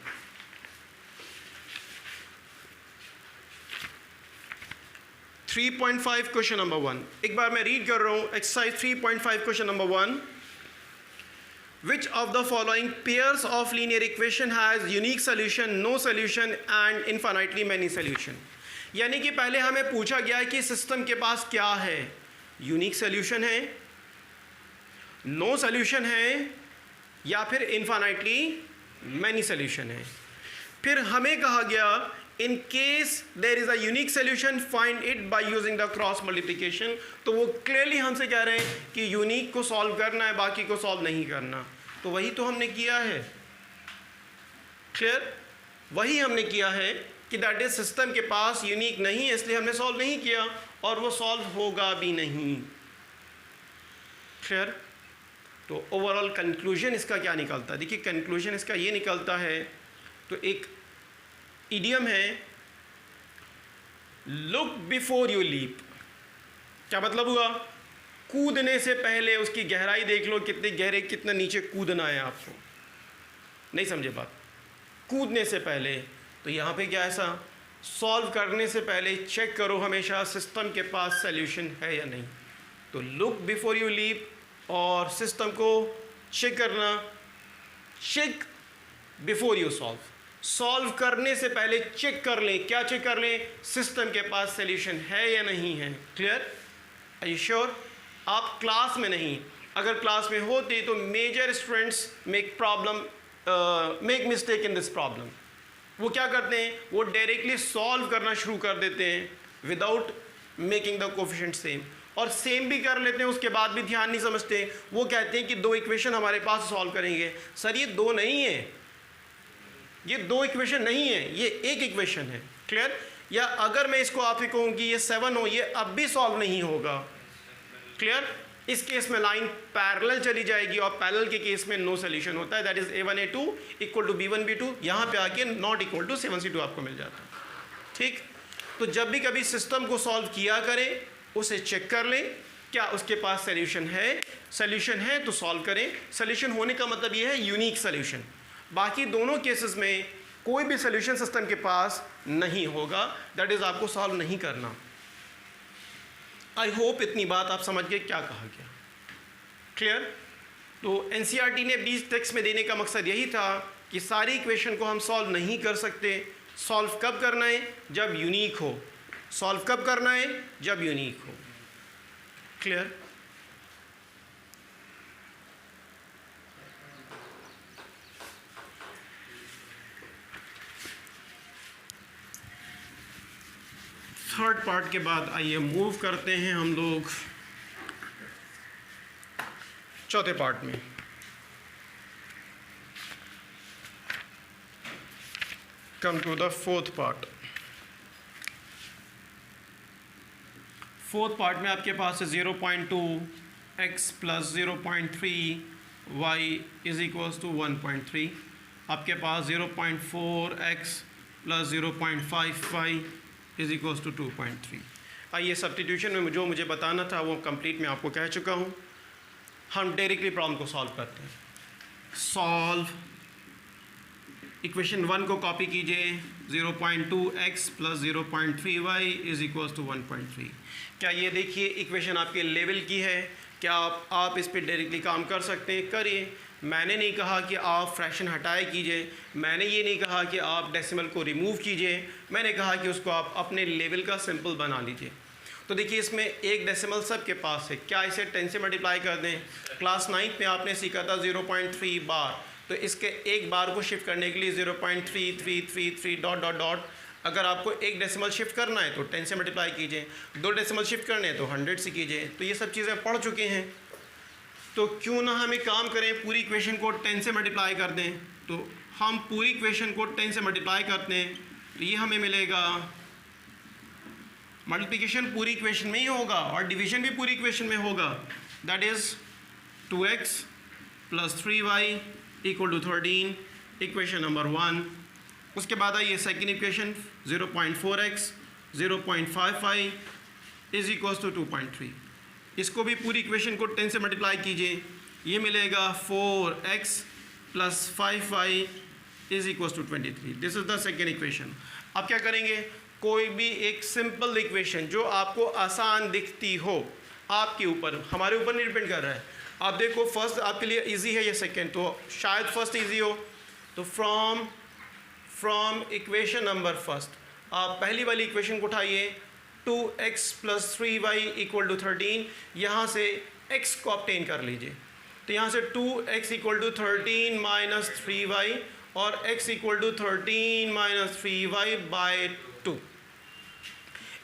Question number 1 एक बार मैं रीड कर रहा हूं। Exercise 3.5 question number 1, which of the following pairs of linear equation has unique solution, no solution and infinitely many solution. यानी कि पहले हमें पूछा गया है कि सिस्टम के पास क्या है? यूनिक सोल्यूशन है, नो सोल्यूशन है, या फिर इनफाइनाइटली मेनी सोल्यूशन है। फिर हमें कहा गया in case there is a unique solution find it by using the cross multiplication। तो वो क्लियरली हमसे कह रहे हैं कि यूनिक को सॉल्व करना है, बाकी को सॉल्व नहीं करना। तो वही तो हमने किया है। क्लियर? वही हमने किया है कि दैट इज सिस्टम के पास यूनिक नहीं है, इसलिए हमने सॉल्व नहीं किया और वो सॉल्व होगा भी नहीं। क्लियर? तो ओवरऑल कंक्लूजन इसका क्या निकलता है? देखिए कंक्लूजन इसका ये निकलता है, तो एक इडियम है, लुक बिफोर यू लीप। क्या मतलब हुआ? कूदने से पहले उसकी गहराई देख लो, कितनी गहरे, कितना नीचे कूदना है आपको। नहीं समझे बात? कूदने से पहले। तो यहाँ पे क्या ऐसा, सॉल्व करने से पहले चेक करो हमेशा सिस्टम के पास सॉल्यूशन है या नहीं। तो लुक बिफोर यू लीप और सिस्टम को चेक करना, check before you solve. Solve करने से पहले चेक कर लें। क्या चेक कर लें? सिस्टम के पास सॉल्यूशन है या नहीं है। क्लियर? Are you sure? आप क्लास में नहीं, अगर क्लास में होते तो major students make mistake in this problem. वो क्या करते हैं, वो डायरेक्टली सॉल्व करना शुरू कर देते हैं without making the coefficient same, और सेम भी कर लेते हैं उसके बाद भी ध्यान नहीं समझते। वो कहते हैं कि दो इक्वेशन हमारे पास सॉल्व करेंगे। सर ये दो नहीं है, ये दो इक्वेशन नहीं है, ये एक इक्वेशन है। क्लियर? या अगर मैं इसको आपसे कहूँ कि ये 7 हो, ये अब भी सॉल्व नहीं होगा। क्लियर? इस केस में लाइन पैरेलल चली जाएगी और पैरेलल के केस में नो सोल्यूशन होता है, that is a1 a2 equal to b1 b2। यहाँ पे आके not equal to c1 c2 आपको मिल जाता है। ठीक? तो जब भी कभी सिस्टम को सॉल्व किया करें, उसे चेक कर लें क्या उसके पास सोल्यूशन है। सोल्यूशन है तो सॉल्व करें। सोल्यूशन होने का मतलब ये है यूनिक सोल्यूशन। बाकी दोनों केसेस में कोई भी सोल्यूशन सिस्टम के पास नहीं होगा, दैट इज आपको सॉल्व नहीं करना। आई होप इतनी बात आप समझ गए क्या कहा गया। क्लियर? तो एनसीईआरटी ने 20 टेक्स्ट में देने का मकसद यही था कि सारी इक्वेशन को हम सॉल्व नहीं कर सकते। सॉल्व कब करना है? जब यूनिक हो। सॉल्व कब करना है? जब यूनिक हो। क्लियर? थर्ड पार्ट के बाद आइए मूव करते हैं हम लोग चौथे पार्ट में। Come to the fourth part. Fourth part में आपके पास है 0.2 x plus 0.3 y is equals to 1.3। आपके पास 0.4 x plus 0.5 y is equals to 2.3। आइए सब्स्टिट्यूशन में जो मुझे बताना था वो कंप्लीट मैं आपको कह चुका हूँ। हम डायरेक्टली प्रॉब्लम को सॉल्व करते हैं। सॉल्व इक्वेशन 1 को कॉपी कीजिए, 0.2 x plus 0.3 y is equals to 1.3। क्या ये देखिए इक्वेशन आपके लेवल की है? क्या आप इस पर डायरेक्टली काम कर सकते हैं? करिए। मैंने नहीं कहा कि आप फ्रैक्शन हटाए कीजिए, मैंने ये नहीं कहा कि आप डेसिमल को रिमूव कीजिए, मैंने कहा कि उसको आप अपने लेवल का सिंपल बना लीजिए। तो देखिए इसमें एक डेसिमल सब के पास है, क्या इसे 10 से मल्टीप्लाई कर दें? क्लास 9 में आपने सीखा था 0.3 बार, तो इसके एक बार को शिफ्ट करने के लिए 0.3333 डॉट डॉट डॉट। अगर आपको एक डेसिमल शिफ्ट करना है तो 10 से मल्टीप्लाई कीजिए, 2 डेसिमल शिफ्ट करने हैं तो 100 से कीजिए। तो ये सब चीज़ें पढ़ चुके हैं, तो क्यों ना हम एक काम करें, पूरी इक्वेशन को 10 से मल्टीप्लाई कर दें। तो हम पूरी इक्वेशन को 10 से मल्टीप्लाई करते हैं तो ये हमें मिलेगा, मल्टीप्लिकेशन पूरी इक्वेशन में ही होगा और डिवीजन भी पूरी इक्वेशन में होगा, that is 2x plus 3y equal to 13, equation number 1। उसके बाद आइए second equation 0.4x 0.55 is equals to 2.3। इसको भी पूरी इक्वेशन को 10 से मल्टीप्लाई कीजिए, ये मिलेगा 4x plus 5y is equals to 23। This is the second equation. अब क्या करेंगे, कोई भी एक सिंपल इक्वेशन जो आपको आसान दिखती हो, आपके ऊपर, हमारे ऊपर नहीं डिपेंड कर रहा है। आप देखो फर्स्ट आपके लिए इजी है या सेकेंड, तो शायद फर्स्ट इजी हो। तो फ्रॉम इक्वेशन नंबर फर्स्ट आप पहली वाली इक्वेशन को उठाइए, 2x plus 3y equal to 13। यहाँ से x को ऑब्टेन कर लीजिए, तो यहाँ से 2x equal to 13 minus 3y और x equal to 13 minus 3y by 2।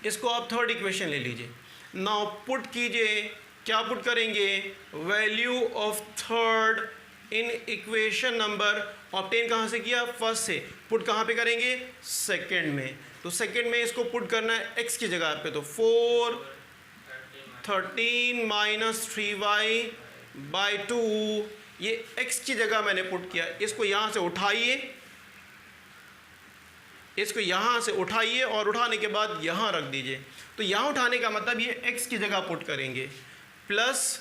इसको आप थर्ड इक्वेशन ले लीजिए। नाउ पुट कीजिए, क्या पुट करेंगे, value of third in equation number. Obtain कहाँ से किया, फर्स्ट से। पुट कहाँ पे करेंगे, सेकंड में। तो सेकंड में इसको पुट करना है x की जगह पे, तो 4 13 माइनस 3y बाई 2, ये x की जगह मैंने पुट किया। इसको यहाँ से उठाइए, इसको यहाँ से उठाइए और उठाने के बाद यहाँ रख दीजिए। तो यहाँ उठाने का मतलब ये x की जगह पुट करेंगे, plus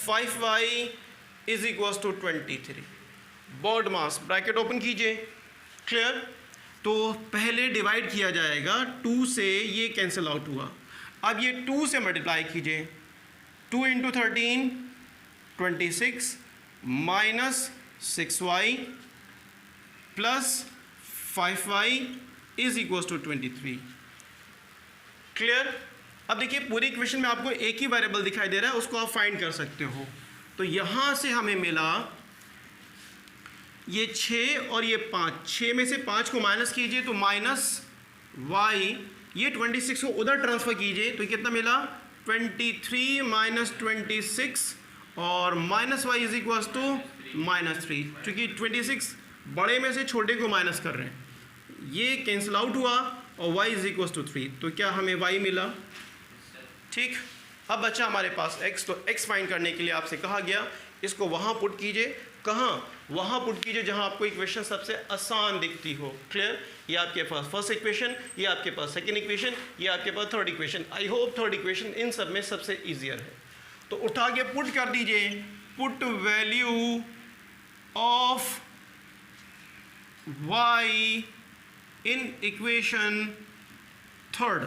5y is equals to 23। BODMAS bracket open कीजिए। क्लियर? तो पहले डिवाइड किया जाएगा 2 से, ये कैंसिल आउट हुआ। अब ये 2 से मल्टीप्लाई कीजिए, 2 into 13 26 minus 6y plus 5y is equals to 23। Clear? अब देखिए पूरी इक्वेशन में आपको एक ही वेरिएबल दिखाई दे रहा है, उसको आप फाइंड कर सकते हो। तो यहाँ से हमें मिला ये 6 और ये 5, 6 में से 5 को माइनस कीजिए तो माइनस y, ये 26 को उधर ट्रांसफ़र कीजिए तो कितना मिला 23 माइनस 26 और minus y is equals to -3, क्योंकि 26 बड़े में से छोटे को माइनस कर रहे हैं, ये कैंसिल आउट हुआ और y इज इक्वल्स टू 3, तो क्या हमें y मिला। ठीक, अब बच्चा हमारे पास x, तो x फाइंड करने के लिए आपसे कहा गया इसको वहाँ पुट कीजिए, कहाँ, वहाँ पुट कीजिए जहाँ आपको इक्वेशन सबसे आसान दिखती हो। क्लियर, ये आपके पास फर्स्ट इक्वेशन, ये आपके पास सेकंड इक्वेशन, ये आपके पास third equation. I hope third equation इन सब में सबसे ईजियर है। तो उठा के पुट कर दीजिए, put value of y in equation third,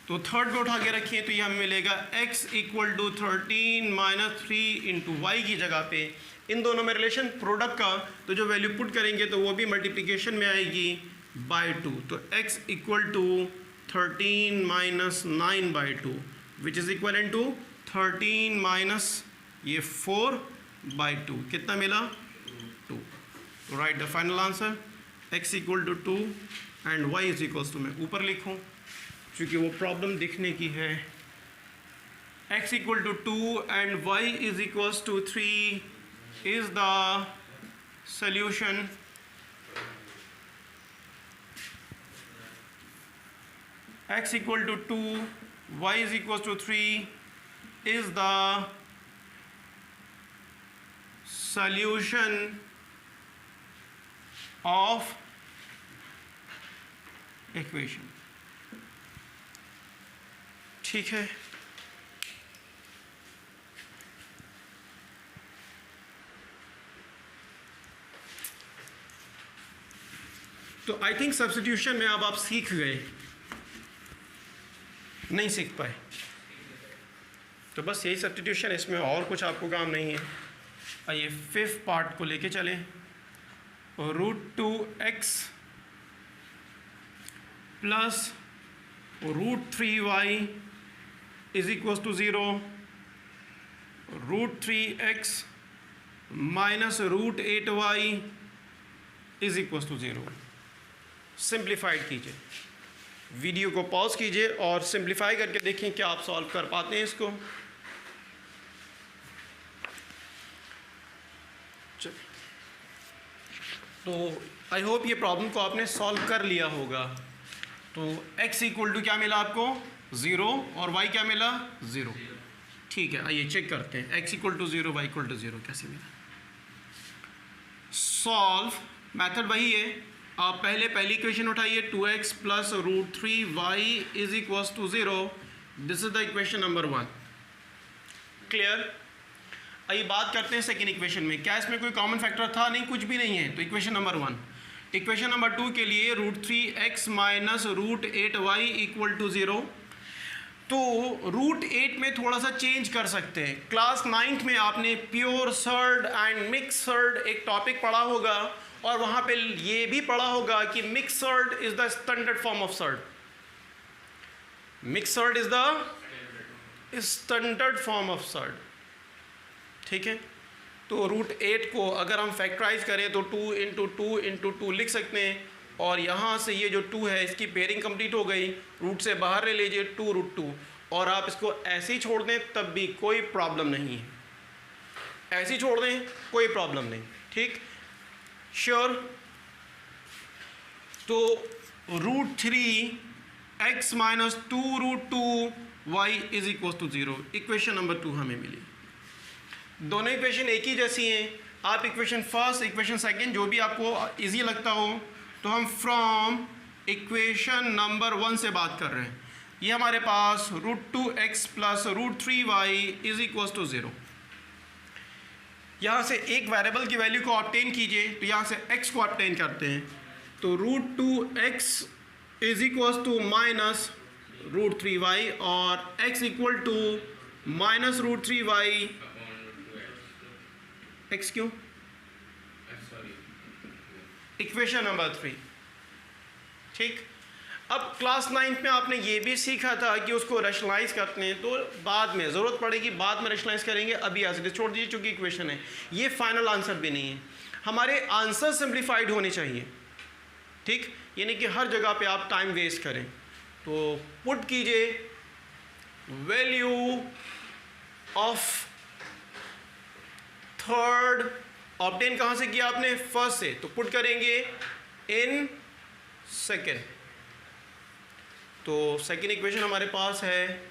तो थर्ड को उठा के रखिए तो ये हमें मिलेगा x equal to 13 minus 3 into y की जगह पे इन दोनों में रिलेशन प्रोडक्ट का, तो जो वैल्यू पुट करेंगे तो वो भी मल्टीप्लिकेशन में आएगी बाय 2, तो x equal to 13 minus 9 by 2 which is equal to 13 minus ये 4 बाई 2, कितना मिला 2। तो write the final answer x equal to 2 and y is equals to, मैं ऊपर लिखूँ क्योंकि वो प्रॉब्लम दिखने की है, x equal to 2 and y is equals to 3 is the solution. x equal to 2, y is equals to 3 is the solution of equation. ठीक है, तो आई थिंक सब्स्टिट्यूशन में अब आप सीख गए, नहीं सीख पाए तो बस यही सब्स्टिट्यूशन, इसमें और कुछ आपको काम नहीं है। आइए फिफ्थ पार्ट को लेके चलें। √2x plus √3y is equals to 0, √3x minus √8y is equals to 0। Simplified कीजिए, वीडियो को पॉज कीजिए और सिंप्लीफाई करके देखें क्या आप सॉल्व कर पाते हैं इसको। तो आई होप ये प्रॉब्लम को आपने सॉल्व कर लिया होगा। तो x इक्वल टू क्या मिला आपको 0 और y क्या मिला 0। ठीक है, आइए चेक करते हैं x equal to 0, y equal to 0 कैसे मिला। सॉल्व मेथड वही है, आप पहली इक्वेशन उठाइए 2x plus √3y is equals to 0, this is the equation number 1। Clear, आइए बात करते हैं सेकेंड इक्वेशन में, क्या इसमें कोई कॉमन फैक्टर था, नहीं कुछ भी नहीं है। तो इक्वेशन नंबर 1, इक्वेशन नंबर 2 के लिए √3x minus √8y equal to 0, तो √8 में थोड़ा सा चेंज कर सकते हैं। क्लास 9th में आपने pure surd and mix surd एक टॉपिक पढ़ा होगा और वहाँ पे ये भी पढ़ा होगा कि mix surd is the standard form of surd, mix surd is the standard form of surd. ठीक है, तो √8 को अगर हम फैक्टराइज करें तो 2 इंटू 2 इंटू 2 लिख सकते हैं, और यहाँ से ये जो 2 है इसकी पेयरिंग कंप्लीट हो गई, रूट से बाहर ले लीजिए 2√2, और आप इसको ऐसे ही छोड़ दें तब भी कोई प्रॉब्लम नहीं है, ऐसे ही छोड़ दें कोई प्रॉब्लम नहीं। ठीक, श्योर। तो √3x minus 2√2y is equal to 0, equation number 2 हमें मिली। दोनों इक्वेशन एक ही जैसी हैं, आप इक्वेशन फर्स्ट इक्वेशन सेकंड जो भी आपको इजी लगता हो, तो हम फ्रॉम इक्वेशन नंबर 1 से बात कर रहे हैं। ये हमारे पास √2x plus √3y is equal to 0, यहाँ से एक वेरिएबल की वैल्यू को ऑब्टेन कीजिए, तो यहाँ से x को ऑब्टेन करते हैं, तो √2x is equal to minus √3y और x equal to minus √3y, x क्यों, इक्वेशन नंबर 3। ठीक, अब क्लास 9th में आपने ये भी सीखा था कि उसको रैशनलाइज करते हैं, तो बाद में ज़रूरत पड़ेगी, बाद में रैशनलाइज करेंगे, अभी एज इट इज छोड़ दीजिए चूँकि इक्वेशन है, ये फाइनल आंसर भी नहीं है। हमारे आंसर सिंप्लीफाइड होने चाहिए, ठीक, यानी कि हर जगह पे आप टाइम वेस्ट करें। तो पुट कीजिए वैल्यू ऑफ थर्ड, ऑब्टेन कहाँ से किया आपने? फर्स्ट से, तो पुट करेंगे इन सेकेंड। तो सेकेंड इक्वेशन हमारे पास है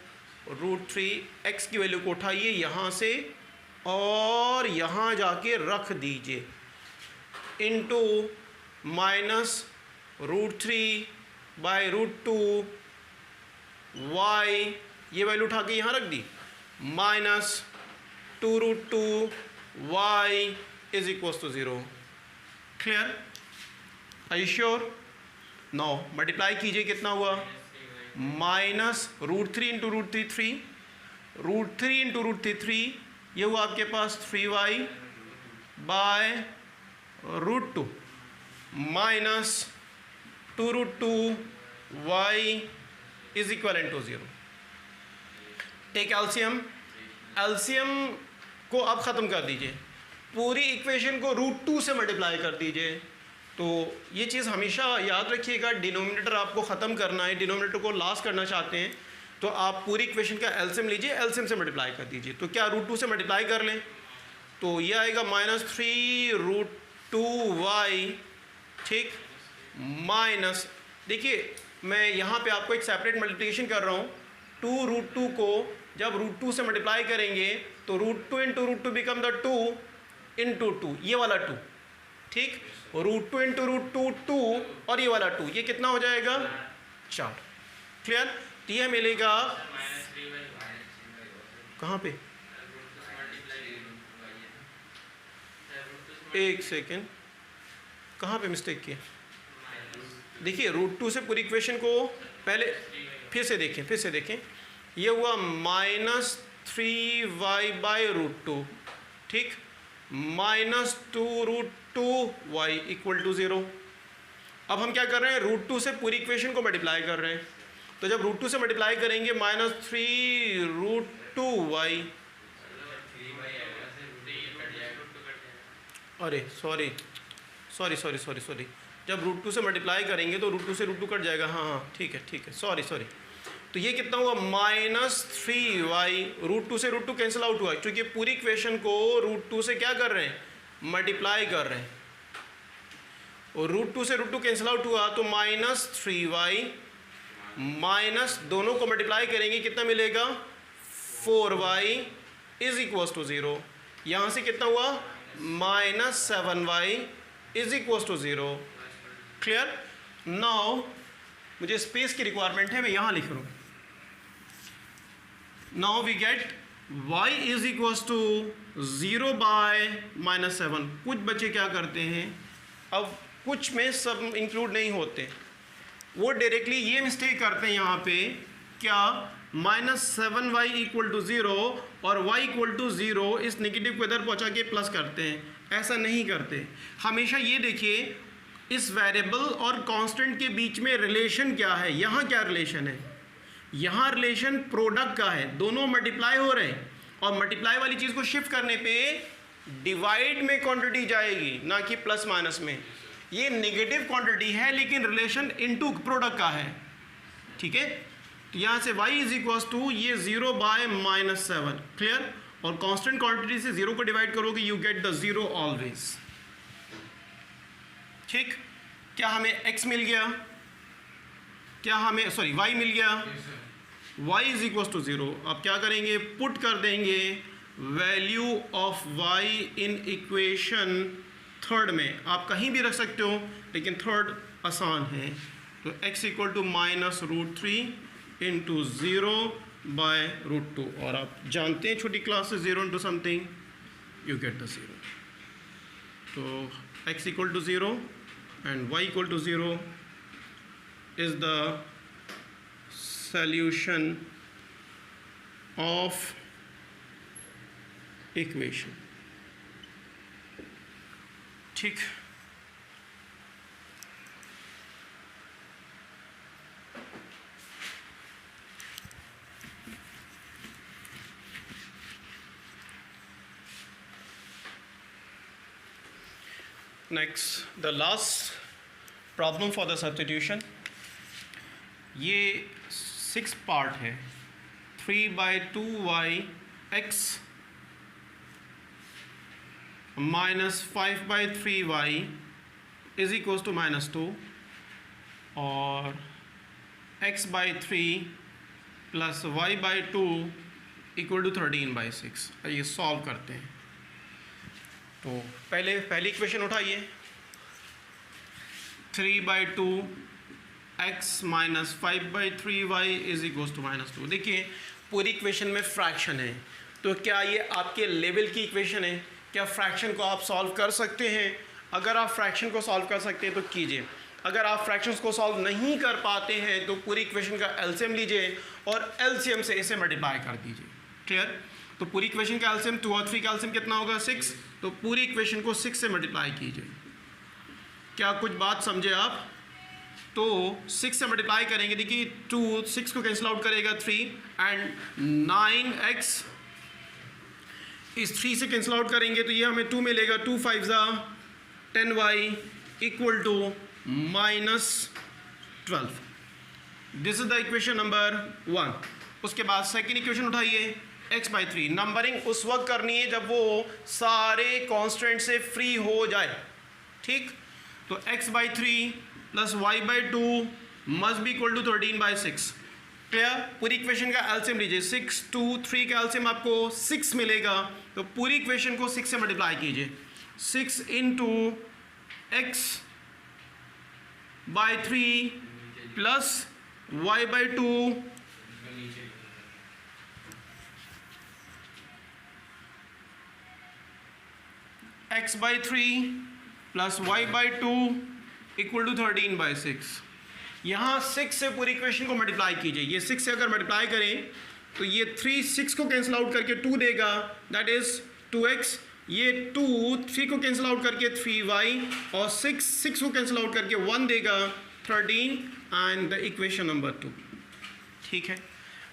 √3, x की वैल्यू को उठाइए यहाँ से और यहाँ जाके रख दीजिए, इनटू माइनस √3/√2 y, ये वैल्यू उठा के यहाँ रख दी, minus 2√2 y is equal to 0। Clear? Are you sure? Now multiply कीजिए, कितना हुआ? माइनस √3 इंटू √3 3, √3 इंटू √3 3, ये हुआ आपके पास 3y by √2 minus 2√2 y is equal to 0। Take LCM, LCM को अब ख़त्म कर दीजिए, पूरी इक्वेशन को √2 से मल्टीप्लाई कर दीजिए। तो ये चीज़ हमेशा याद रखिएगा, डिनोमिनेटर आपको ख़त्म करना है, डिनोमिनेटर को लास्ट करना चाहते हैं तो आप पूरी इक्वेशन का एलसीएम लीजिए, एलसीएम से मल्टीप्लाई कर दीजिए। तो क्या √2 से मल्टीप्लाई कर लें तो ये आएगा -3√2y, ठीक, माइनस, देखिए मैं यहाँ पे आपको एक सेपरेट मल्टीप्लिकेशन कर रहा हूँ, 2√2 को जब √2 से मल्टीप्लाई करेंगे तो √2 इंटू √2 बिकम द 2 इंटू 2, ये वाला 2, ठीक, √2 इंटू √2 2 और ये वाला 2, ये कितना हो जाएगा? 4। क्लियर? तो यह मिलेगा कहाँ पे? एक सेकेंड, कहाँ पे मिस्टेक किया? देखिए √2 से पूरी इक्वेशन को पहले फिर से देखें, ये हुआ -3y/√2, ठीक, माइनस 2√2y इक्वल टू 0। अब हम क्या कर रहे हैं? √2 से पूरी इक्वेशन को मल्टीप्लाई कर रहे हैं, तो जब √2 से मल्टीप्लाई करेंगे -3√2y, अरे सॉरी, जब √2 से मल्टीप्लाई करेंगे तो √2 से √2 कट जाएगा, हाँ ठीक है, सॉरी। तो ये कितना हुआ? -3y, √2 से √2 कैंसिल आउट हुआ, क्योंकि पूरी इक्वेशन को √2 से क्या कर रहे हैं? मल्टीप्लाई कर रहे हैं, और √2 से √2 कैंसिल आउट हुआ तो -3y माइनस, दोनों को मल्टीप्लाई करेंगे कितना मिलेगा? 4y is equal to 0। यहाँ से कितना हुआ? -7y is equal to 0। Clear? Now मुझे स्पेस की रिक्वायरमेंट है, मैं यहाँ लिख रहा हूँ। Now we get y is equal to 0 by -7। कुछ बच्चे क्या करते हैं, अब कुछ में सब इंक्लूड नहीं होते, वो डायरेक्टली ये मिस्टेक करते हैं यहाँ पे, क्या? -7y इक्वल टू 0 और y इक्वल टू 0 इस नेगेटिव को इधर पहुँचा के प्लस करते हैं। ऐसा नहीं करते, हमेशा ये देखिए इस वेरिएबल और कांस्टेंट के बीच में रिलेशन क्या है। यहाँ क्या रिलेशन है? यहाँ रिलेशन प्रोडक्ट का है, दोनों मल्टीप्लाई हो रहे हैं, और मल्टीप्लाई वाली चीज़ को शिफ्ट करने पे डिवाइड में क्वांटिटी जाएगी, ना कि प्लस माइनस में। ये नेगेटिव क्वांटिटी है लेकिन रिलेशन इनटू प्रोडक्ट का है, ठीक है। तो यहाँ से y इज इक्वल टू ये 0 बाय -7। क्लियर? और कांस्टेंट क्वांटिटी से 0 को डिवाइड करोगे, यू गेट द 0 ऑलवेज। ठीक, क्या हमें x मिल गया? क्या हमें y मिल गया? y is equal to 0। अब क्या करेंगे? पुट कर देंगे value of y in equation third में। आप कहीं भी रख सकते हो लेकिन थर्ड आसान है। तो x equal to -√3 into 0 by √2, और आप जानते हैं छोटी क्लास से 0 into something you get the 0। तो x equal to 0 and y equal to 0 is the solution of equation। ठीक, Next, the last problem for the substitution. ये 6 पार्ट है. 3/2y x minus 5/3y is equals to -2 और x/3 plus y/2 equal to 13/6. ये solve करते हैं. तो पहली equation उठाइए. 3/2 x minus 5/3y is equal to -2. देखिए पूरी इक्वेशन में फ्रैक्शन है, तो क्या ये आपके लेवल की इक्वेशन है? क्या फ्रैक्शन को आप सॉल्व कर सकते हैं? अगर आप फ्रैक्शन को सॉल्व कर सकते हैं तो कीजिए. अगर आप फ्रैक्शंस को सॉल्व नहीं कर पाते हैं तो पूरी इक्वेशन का एलसीएम लीजिए और एलसीएम से इसे मल्टीप्लाई कर दीजिए. क्लियर? तो पूरी इक्वेशन का एलसीएम 2 और 3 का एलसीएम कितना होगा? 6. तो पूरी इक्वेशन को 6 से मल्टीप्लाई कीजिए. क्या कुछ बात समझे आप? तो 6 से मल्टीप्लाई करेंगे. देखिए 2 6 को कैंसिल आउट करेगा 3 एंड 9x इस 3 से कैंसिल आउट करेंगे तो ये हमें 2 मिलेगा. 2 5 10y equal to -12. This is the equation number 1. उसके बाद सेकेंड इक्वेशन उठाइए. x/3 नंबरिंग उस वक्त करनी है जब वो सारे कांस्टेंट से फ्री हो जाए. ठीक? तो x/3 plus y/2 must be equal to 13/6. Clear? पूरी इक्वेशन का एलसीएम लीजिए. 6 2 3 का एलसीएम आपको 6 मिलेगा. तो पूरी इक्वेशन को 6 से मल्टीप्लाई कीजिए. 6 into x/3 plus y/2 x/3 plus y/2 equal to 13/6. यहाँ 6 से पूरी इक्वेशन को मल्टीप्लाई कीजिए. ये 6 से अगर मल्टीप्लाई करें तो ये 3 6 को कैंसिल आउट करके 2 देगा, दैट इज 2x. ये 2 3 को कैंसिल आउट करके 3y और 6 को कैंसिल आउट करके 1 देगा 13 एंड द इक्वेशन नंबर 2. ठीक है?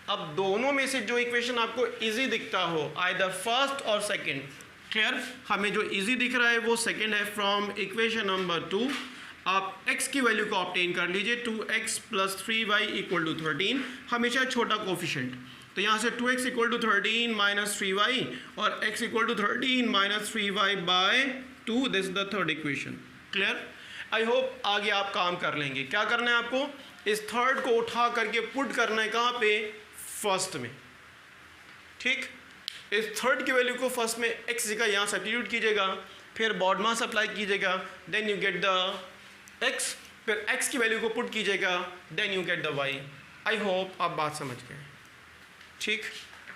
अब दोनों में से जो इक्वेशन आपको इजी दिखता हो, आइदर फर्स्ट और सेकंड. क्लियर? हमें जो इजी दिख रहा है वो सेकंड है. फ्रॉम इक्वेशन नंबर 2 आप x की वैल्यू को ऑब्टेन कर लीजिए. 2x plus 3y equal to 13. हमेशा छोटा कोफिशिएंट. तो यहाँ से 2x equal to 13 minus 3y और x equal to 13 minus 3y by 2. This is the third equation. Clear? I hope आगे आप काम कर लेंगे. क्या करना है आपको? इस थर्ड को उठा करके पुट करना है. कहाँ पे? फर्स्ट में. ठीक? इस थर्ड की वैल्यू को फर्स्ट में x का यहाँ सब्स्टिट्यूट कीजिएगा, फिर बॉडमास अप्लाई कीजिएगा, then you get the x. फिर x की वैल्यू को पुट कीजिएगा, then you get the y. I hope आप बात समझ गए. ठीक?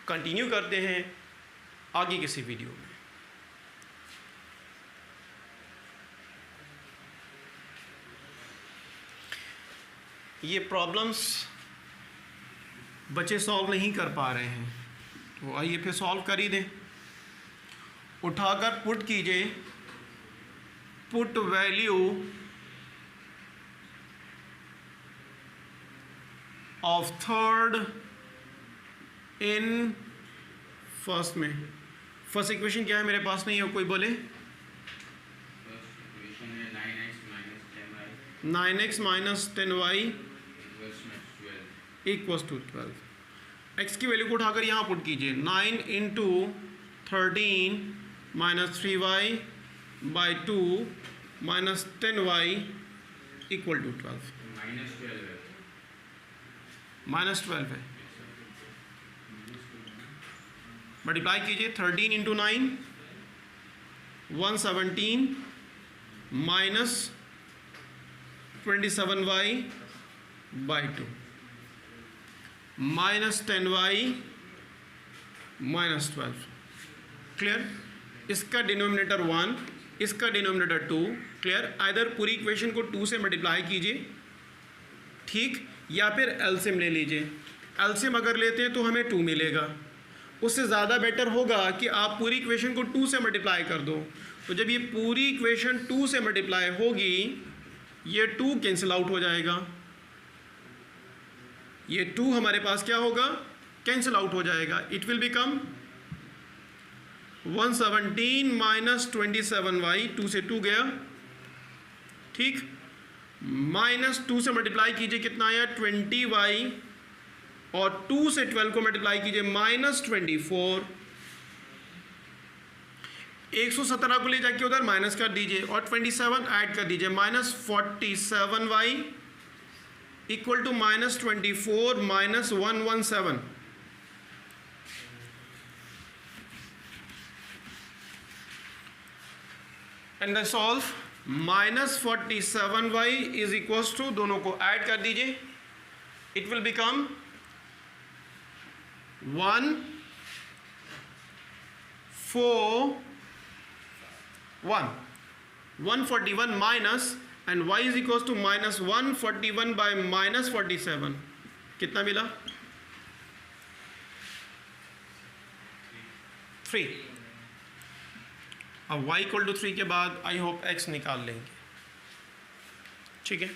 कंटिन्यू करते हैं आगे किसी वीडियो में. ये प्रॉब्लम्स बच्चे सॉल्व नहीं कर पा रहे हैं, तो आइए फिर सॉल्व कर ही दें. उठाकर पुट कीजिए. Put value of third in first में. फर्स्ट इक्वेशन क्या है? मेरे पास नहीं है, कोई बोले. 9x minus 10y equals to 12. x की वैल्यू को उठाकर यहाँ पुट कीजिए. 9 into 13 minus 3y by 2 minus 10y equal to 12. -12 है. मल्टीप्लाई कीजिए. 13 into 9 117 minus 27y by 2 minus 10y minus 12. Clear? इसका डिनोमिनेटर 1, इसका डिनोमिनेटर 2. क्लियर? आइदर पूरी इक्वेशन को 2 से मल्टीप्लाई कीजिए. ठीक? या फिर एलसीएम ले लीजिए. एलसीएम अगर लेते हैं तो हमें 2 मिलेगा. उससे ज़्यादा बेटर होगा कि आप पूरी इक्वेशन को 2 से मल्टीप्लाई कर दो. तो जब ये पूरी इक्वेशन 2 से मल्टीप्लाई होगी, ये 2 कैंसिल आउट हो जाएगा. ये 2 हमारे पास क्या होगा? कैंसिल आउट हो जाएगा. It will become 117 minus 27y. 2 से 2 गया ठीक, -2 से मल्टीप्लाई कीजिए, कितना आया 20y, और 2 से 12 को मल्टीप्लाई कीजिए -24, 117 को ले जाके उधर माइनस कर दीजिए और 27 ऐड कर दीजिए, -47y equal to -24 -117। And solve, -47y is equals to, दोनों को ऐड कर दीजिए, it will become 141 minus, and y is equals to -141 by -47, कितना मिला 3। अब y इक्वल टू 3 के बाद आई होप x निकाल लेंगे, ठीक है।